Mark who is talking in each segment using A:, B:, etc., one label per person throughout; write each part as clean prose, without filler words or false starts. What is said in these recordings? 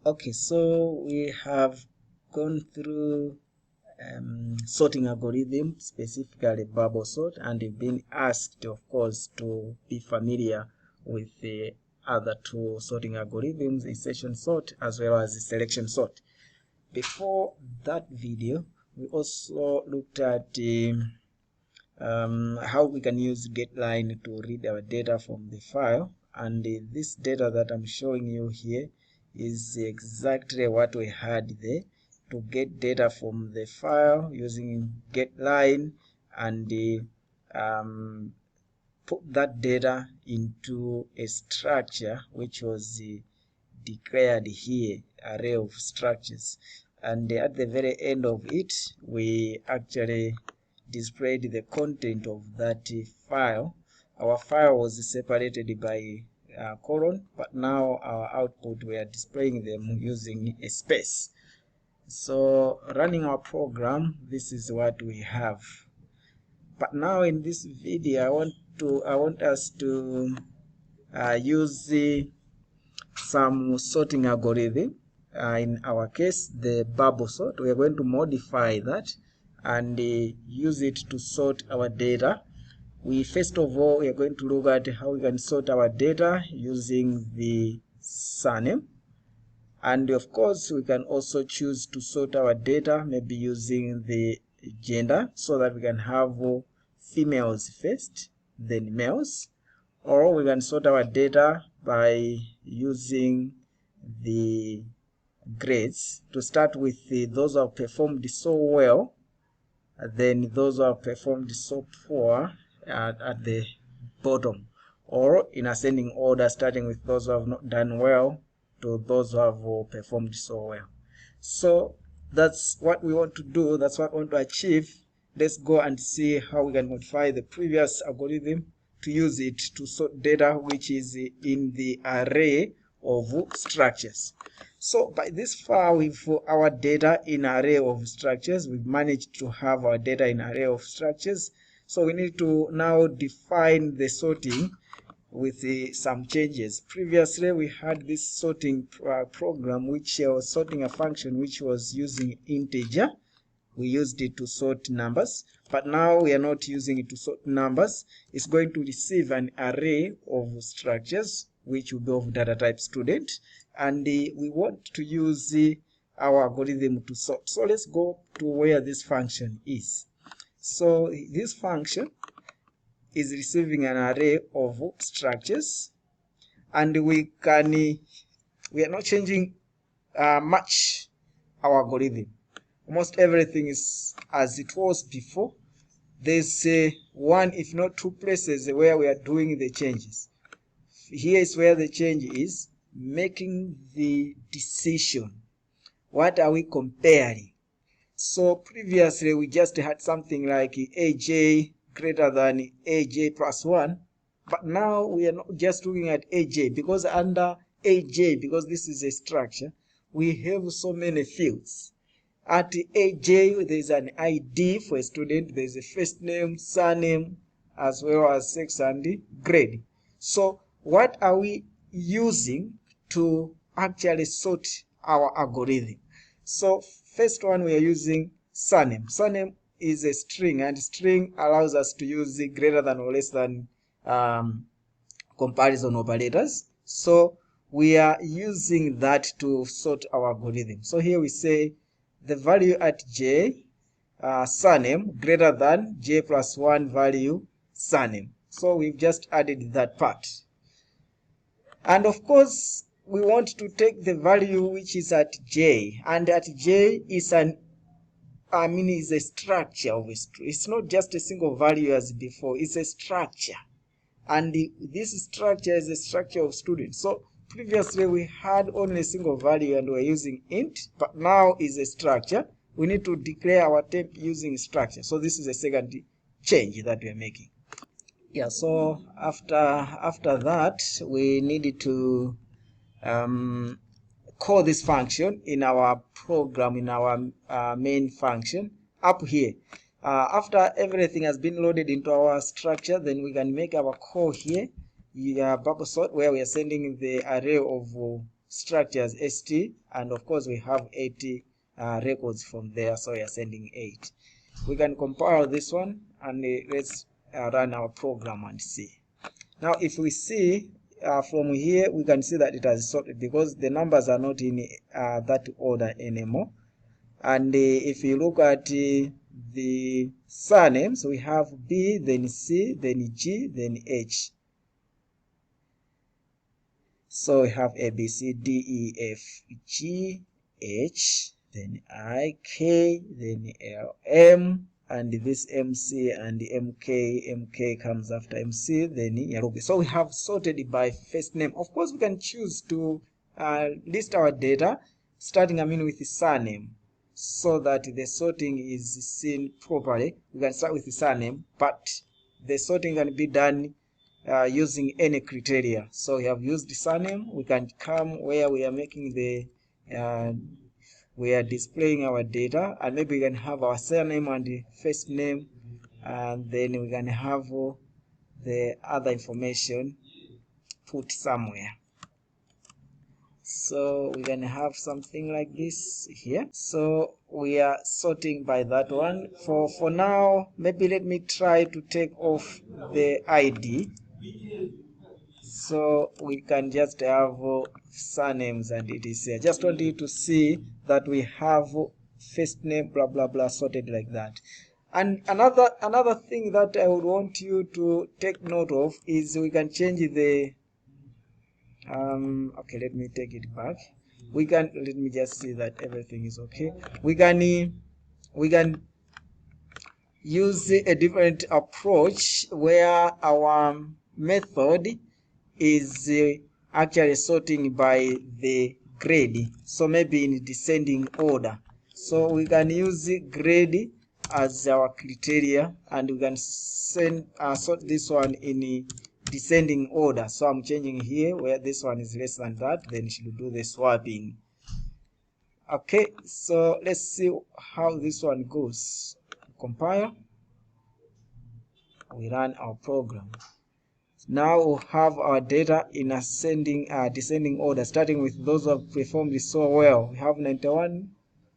A: Okay, so we have gone through sorting algorithm, specifically bubble sort, and you've been asked, of course, to be familiar with the other two sorting algorithms, insertion sort as well as the selection sort. Before that video, we also looked at how we can use getLine to read our data from the file, and this data that I'm showing you here is exactly what we had there, to get data from the file using getLine and put that data into a structure which was declared here, array of structures, and at the very end of it we actually displayed the content of that file. Our file was separated by colon, but now our output we are displaying them using a space. So running our program, this is what we have. But now in this video I want us to use some sorting algorithm. In our case, the bubble sort. We are going to modify that and use it to sort our data. First of all, we are going to look at how we can sort our data using the surname. And of course, we can also choose to sort our data maybe using the gender, so that we can have females first, then males. Or we can sort our data by using the grades, to start with those who have performed so well, then those who have performed so poor at the bottom, or in ascending order, starting with those who have not done well to those who have performed so well. So that's what we want to do, that's what we want to achieve. Let's go and see how we can modify the previous algorithm to use it to sort data which is in the array of structures. So by this far, with our data in array of structures, we've managed to have our data in array of structures. So we need to now define the sorting with some changes. Previously, we had this sorting program which was sorting a function which was using integer. We used it to sort numbers, but now we are not using it to sort numbers. It's going to receive an array of structures which will be of data type student, and we want to use our algorithm to sort. So let's go to where this function is. So this function is receiving an array of structures, and we are not changing much our algorithm. Almost everything is as it was before. There's one, if not two places where we are doing the changes. Here is where the change is, making the decision. What are we comparing? So previously we just had something like AJ greater than AJ plus 1, but now we are not just looking at AJ, because under AJ, because this is a structure, we have so many fields. At AJ, there is an ID for a student, there is a first name, surname, as well as sex and grade. So what are we using to actually sort our algorithm? So first one, we are using surname. Surname is a string, and string allows us to use the greater than or less than comparison operators. So we are using that to sort our algorithm. So here we say the value at j, surname, greater than j plus 1 value surname. So we've just added that part. And of course, we want to take the value which is at j, and at j is is a structure of a string. It's not just a single value as before, it's a structure. And this structure is a structure of students. So previously we had only a single value and we're using int, but now is a structure. We need to declare our temp using structure. So this is a second change that we're making. Yeah, so after that, we needed to call this function in our program, in our main function up here. After everything has been loaded into our structure, then we can make our call here, bubble sort, where we are sending the array of structures ST, and of course we have 80 records from there, so we are sending 8. We can compile this one, and let's run our program and see. Now if we see from here, we can see that it has sorted because the numbers are not in that order anymore. And if you look at the surnames, we have B, then C, then G, then H. So we have A, B, C, D, E, F, G, H, then I, K, then L, M, and this MC and MK comes after MC, then Yarubi. So we have sorted by first name. Of course, we can choose to list our data starting with the surname, so that the sorting is seen properly. We can start with the surname, but the sorting can be done using any criteria. So we have used the surname. We can come where we are making the we are displaying our data, and maybe we can have our surname and the first name, and then we can have the other information put somewhere. So we can have something like this here. So we are sorting by that one. For now, maybe let me try to take off the ID, so we can just have surnames and it is here. Just want you to see that we have first name blah blah blah sorted like that. And another thing that I would want you to take note of is we can change the okay, let me take it back. Let me just see that everything is okay. We can use a different approach where our method is actually sorting by the grade, so maybe in descending order. So we can use grade as our criteria, and we can sort this one in descending order. So I'm changing here where this one is less than that, then it should do the swapping. Okay, so let's see how this one goes. Compile, we run our program. Now we'll have our data in ascending descending order, starting with those who have performed so well. We have 91,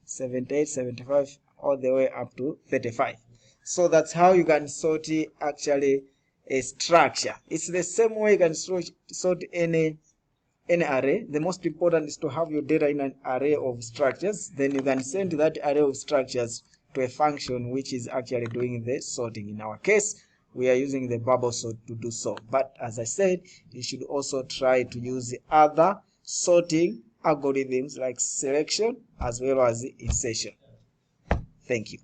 A: 78, 75, all the way up to 35. So that's how you can sort actually a structure. It's the same way you can sort any array. The most important is to have your data in an array of structures. Then you can send that array of structures to a function which is actually doing the sorting. In our case, we are using the bubble sort to do so. But as I said, you should also try to use other sorting algorithms like selection as well as insertion. Thank you.